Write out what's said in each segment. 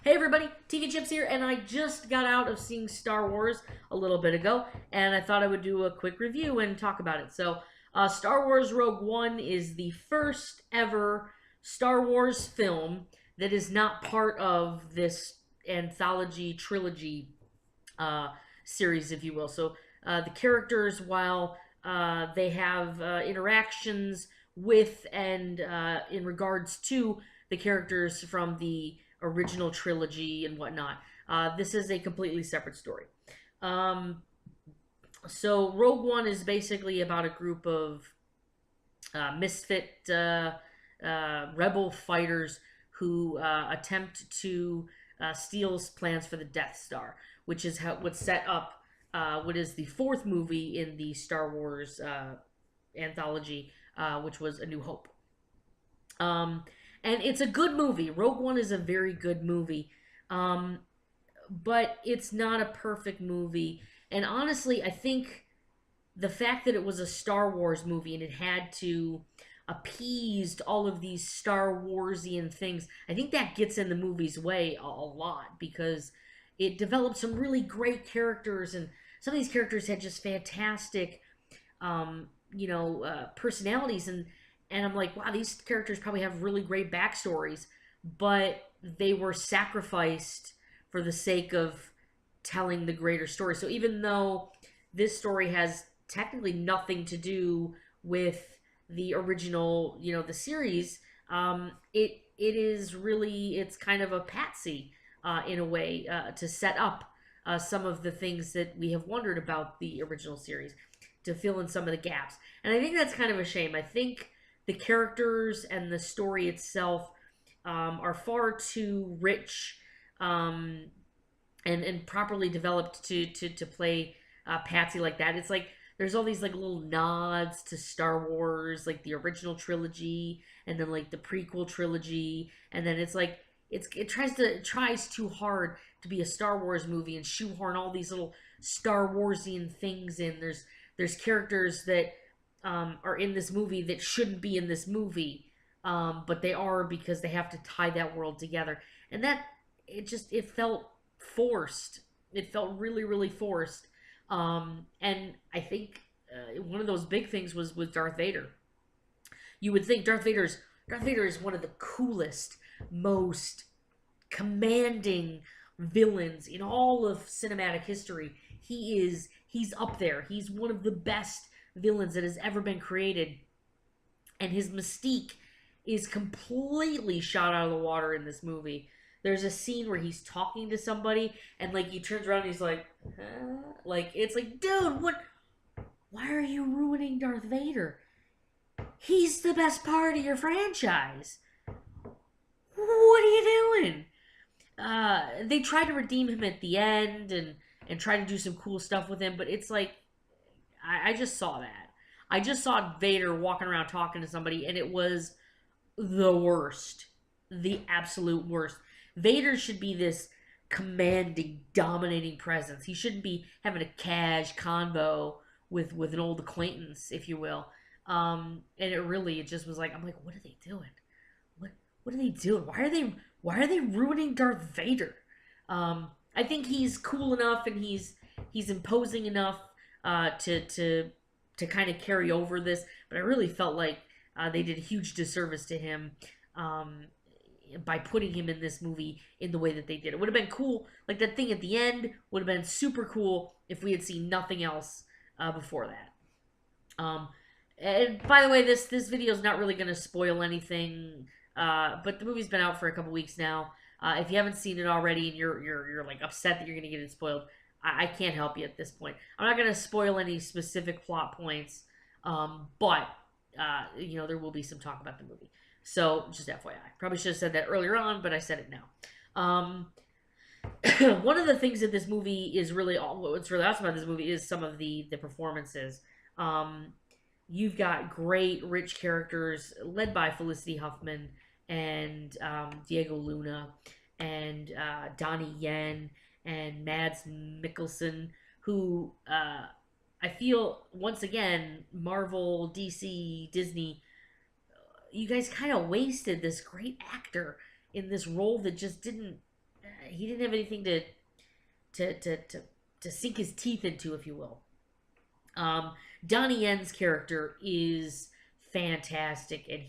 Hey everybody, TV Chips here, and I just got out of seeing Star Wars a little bit ago, and I thought I would do a quick review and talk about it. Star Wars Rogue One is the first ever Star Wars film that is not part of this anthology trilogy uh, series, if you will. The characters, while they have interactions with and in regards to the characters from the original trilogy and whatnot, this is a completely separate story. Um, Rogue One is basically about a group of misfit rebel fighters who attempt to steal plans for the Death Star, which is what set up what is the fourth movie in the Star Wars anthology, which was A New Hope. Um, and it's a good movie. Rogue One is a very good movie, um, but it's not a perfect movie. And honestly, I think the fact that it was a Star Wars movie and it had to appease all of these Star Warsian things, I think that gets in the movie's way a lot because it developed some really great characters, and some of these characters had just fantastic, personalities, and I'm like, wow, these characters probably have really great backstories, but they were sacrificed for the sake of telling the greater story. So even though this story has technically nothing to do with the original, the series, it is really, it's kind of a patsy in a way to set up some of the things that we have wondered about the original series, to fill in some of the gaps. And I think that's kind of a shame. I think the characters and the story itself are far too rich, and properly developed to play patsy like that. It's like there's all these like little nods to Star Wars, like the original trilogy, and then like the prequel trilogy, and then it's like it tries too hard to be a Star Wars movie and shoehorn all these little Star Warsian things in. There's characters that are in this movie that shouldn't be in this movie, but they are because they have to tie that world together, and that it felt forced. It felt really really forced, and I think one of those big things was with Darth Vader. You would think Darth Vader is one of the coolest, most commanding villains in all of cinematic history. He's up there. He's one of the best villains that has ever been created, and his mystique is completely shot out of the water in this movie. There's a scene where he's talking to somebody, and like he turns around and he's like, huh? Like it's like, dude, what? Why are you ruining Darth Vader? He's the best part of your franchise. What are you doing? They try to redeem him at the end and try to do some cool stuff with him, but it's like I just saw that. I just saw Vader walking around talking to somebody, and it was the worst, the absolute worst. Vader should be this commanding, dominating presence. He shouldn't be having a cash convo with an old acquaintance, if you will. And it just was like, I'm like, what are they doing? What are they doing? Why are they ruining Darth Vader? I think he's cool enough and he's imposing enough to kind of carry over this, but I really felt like they did a huge disservice to him by putting him in this movie in the way that they did. It would have been cool, like that thing at the end would have been super cool if we had seen nothing else before that. And by the way, this video is not really going to spoil anything, but the movie's been out for a couple weeks now. If you haven't seen it already and you're like upset that you're going to get it spoiled, I can't help you at this point. I'm not going to spoil any specific plot points, but there will be some talk about the movie. So just FYI, probably should have said that earlier on, but I said it now. One of the things that this movie is really what's really awesome about this movie is some of the performances. You've got great, rich characters led by Felicity Huffman and Diego Luna and Donnie Yen and Mads Mikkelsen, who I feel, once again, Marvel, DC, Disney, you guys kind of wasted this great actor in this role that just didn't he didn't have anything to to to to sink his teeth into, if you will. Um, Donnie Yen's character is fantastic, and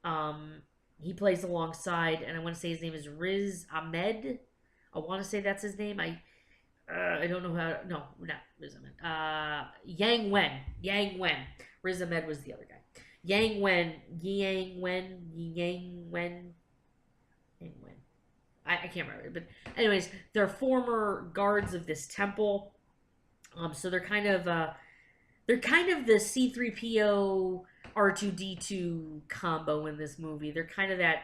um, he plays alongside, and I want to say his name is Riz Ahmed. I want to say that's his name. I don't know how. No, not Riz Ahmed. Yang Wen. Yang Wen. Riz Ahmed was the other guy. Yang Wen. Yang Wen. Yang Wen. Yang Wen. I can't remember. But anyways, they're former guards of this temple. So they're kind of the C3PO R2D2 combo in this movie. They're kind of that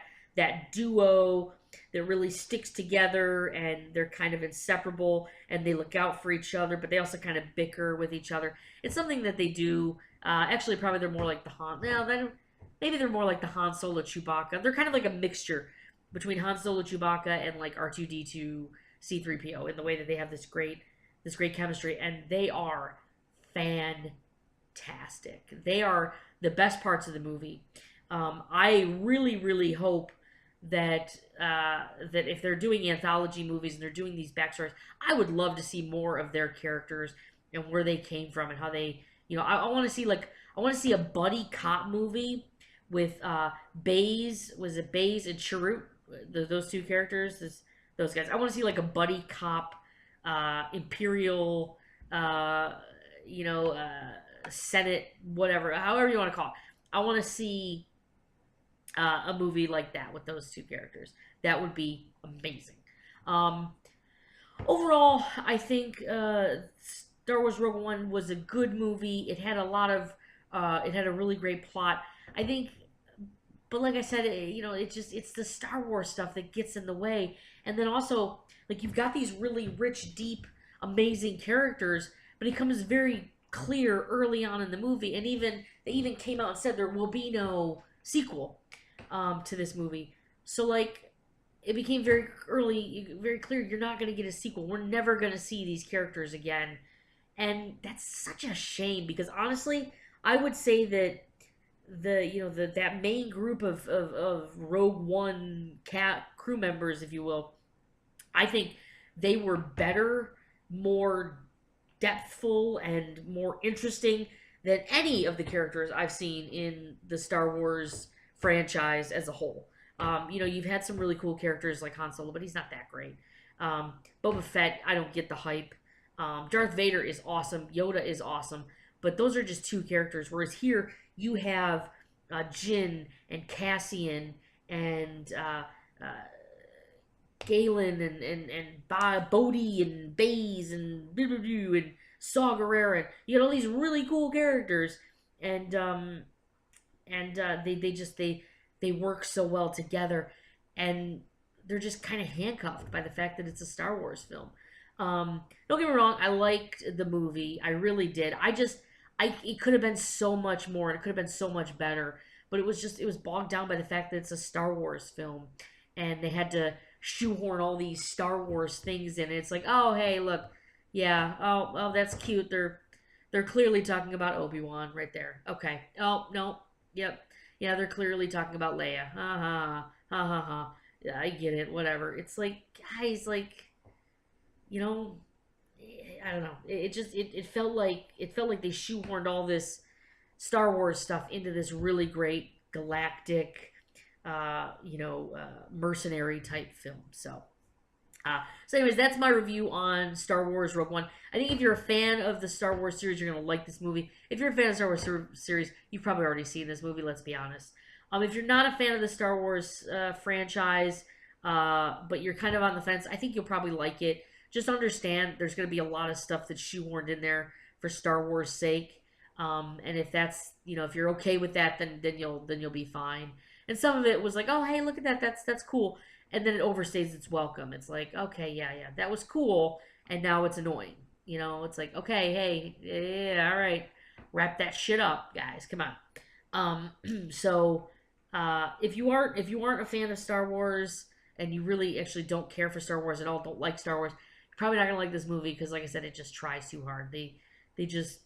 duo that really sticks together, and they're kind of inseparable, and they look out for each other, but they also kind of bicker with each other. It's something that they do. Actually, probably they're more like the Han. No, maybe they're more like the Han Solo Chewbacca. They're kind of like a mixture between Han Solo Chewbacca and like R2D2 C3PO in the way that they have this great chemistry, and they are fantastic. They are the best parts of the movie. I really, really hope that that if they're doing anthology movies and they're doing these backstories, I would love to see more of their characters and where they came from and how they, I want to see I want to see a buddy cop movie with Baze, was it Baze and Chirrut, those two characters, those guys. I want to see like a buddy cop, Imperial, you know, Senate, whatever, however you want to call it. I want to see a movie like that with those two characters. That would be amazing. Um, Overall, I think Star Wars Rogue One was a good movie. It had a lot of, it had a really great plot. I think, but like I said, it's the Star Wars stuff that gets in the way. And then also, like, you've got these really rich, deep, amazing characters, but it becomes very clear early on in the movie, and they even came out and said there will be no sequel to this movie. So like, it became very clear you're not going to get a sequel. We're never going to see these characters again, and that's such a shame because honestly, I would say that that main group of Rogue One cat crew members, if you will, I think they were better, more depthful, and more interesting than any of the characters I've seen in the Star Wars franchise as a whole. You've had some really cool characters like Han Solo, but he's not that great. Boba Fett, I don't get the hype. Darth Vader is awesome. Yoda is awesome. But those are just two characters. Whereas here, you have Jin and Cassian and Galen and Bodhi and Baze and Saw Gerrera. You got all these really cool characters, and they work so well together, and they're just kind of handcuffed by the fact that it's a Star Wars film. Don't get me wrong, I liked the movie, I really did. It could have been so much more, and it could have been so much better, but it was bogged down by the fact that it's a Star Wars film, and they had to shoehorn all these Star Wars things in it. It's like, oh hey, look, yeah, oh that's cute. They're clearly talking about Obi-Wan right there. Okay. Oh no, yep, yeah, they're clearly talking about Leia. Ha ha ha ha ha. Yeah, I get it. Whatever. It's like, guys, like, you know, I don't know. It felt like they shoehorned all this Star Wars stuff into this really great galactic, mercenary type film. So anyways, that's my review on Star Wars Rogue One. I think if you're a fan of the Star Wars series, you're gonna like this movie. If you're a fan of the Star Wars series, you've probably already seen this movie. Let's be honest. If you're not a fan of the Star Wars franchise, but you're kind of on the fence, I think you'll probably like it. Just understand there's going to be a lot of stuff that's shoehorned in there for Star Wars' sake, and if that's if you're okay with that, then you'll be fine. And some of it was like, oh hey, look at that, that's cool, and then it overstays its welcome. It's like, okay, yeah, that was cool, and now it's annoying. It's like, okay, hey, yeah, all right, wrap that shit up, guys, come on. So if you aren't a fan of Star Wars and you really actually don't care for Star Wars at all, don't like Star Wars, you're probably not gonna like this movie because, like I said, it just tries too hard. They just,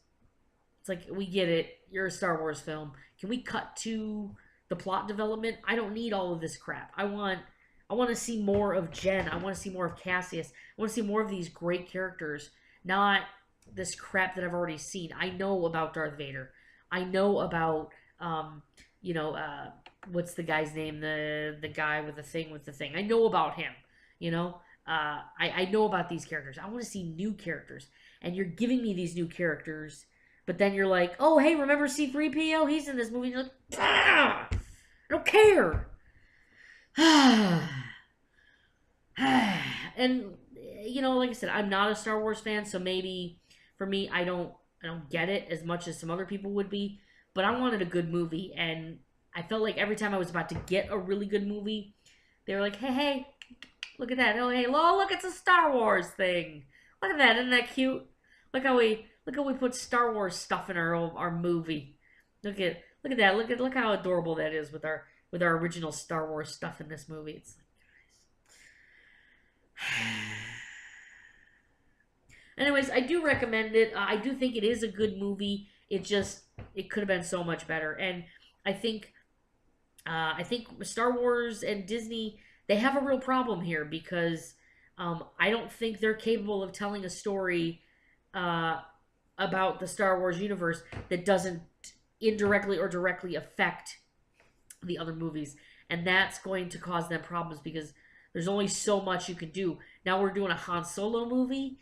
it's like, we get it. You're a Star Wars film. Can we cut to the plot development? I don't need all of this crap. I want I want to see more of Jen. I want to see more of Cassius. I want to see more of these great characters, not this crap that I've already seen. I know about Darth Vader. I know about you know, what's the guy's name? The guy with the thing. I know about him. You know, I know about these characters. I want to see new characters, and you're giving me these new characters, but then you're like, oh hey, remember C-3PO? He's in this movie. And you're like, ah, I don't care. And you know, like I said, I'm not a Star Wars fan, so maybe for me, I don't get it as much as some other people would be. But I wanted a good movie, and I felt like every time I was about to get a really good movie, they were like, hey, look at that. Oh, hey, look, it's a Star Wars thing. Look at that. Isn't that cute? Look how we put Star Wars stuff in our movie. Look at that. Look how adorable that is with our original Star Wars stuff in this movie. It's Anyways, I do recommend it. I do think it is a good movie. It could have been so much better. And I think I think Star Wars and Disney, they have a real problem here because I don't think they're capable of telling a story uh, about the Star Wars universe that doesn't indirectly or directly affect the other movies, and that's going to cause them problems because there's only so much you can do. Now we're doing a Han Solo movie.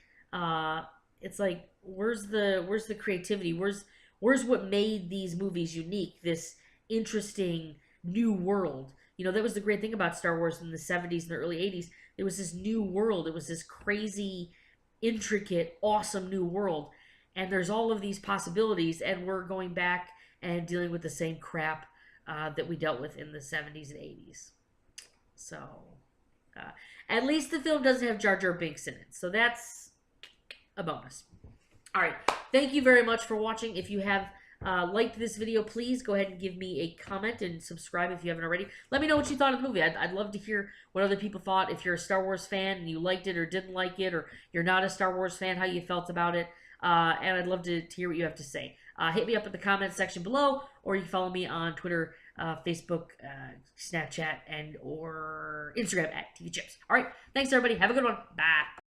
It's like where's the creativity? Where's what made these movies unique? This interesting new world. You know, that was the great thing about Star Wars in the 70s and the early 80s. It was this new world. It was this crazy, intricate, awesome new world. And there's all of these possibilities, and we're going back and dealing with the same crap that we dealt with in the 70s and 80s. So, uh, at least the film doesn't have Jar Jar Binks in it. So that's a bonus. All right. Thank you very much for watching. If you have liked this video, please go ahead and give me a comment and subscribe if you haven't already. Let me know what you thought of the movie. I'd love to hear what other people thought. If you're a Star Wars fan and you liked it or didn't like it, or you're not a Star Wars fan, how you felt about it. And I'd love to hear what you have to say. Hit me up in the comments section below, or you can follow me on Twitter, Facebook, Snapchat, and or Instagram at TV Chips. All right. Thanks, everybody. Have a good one. Bye.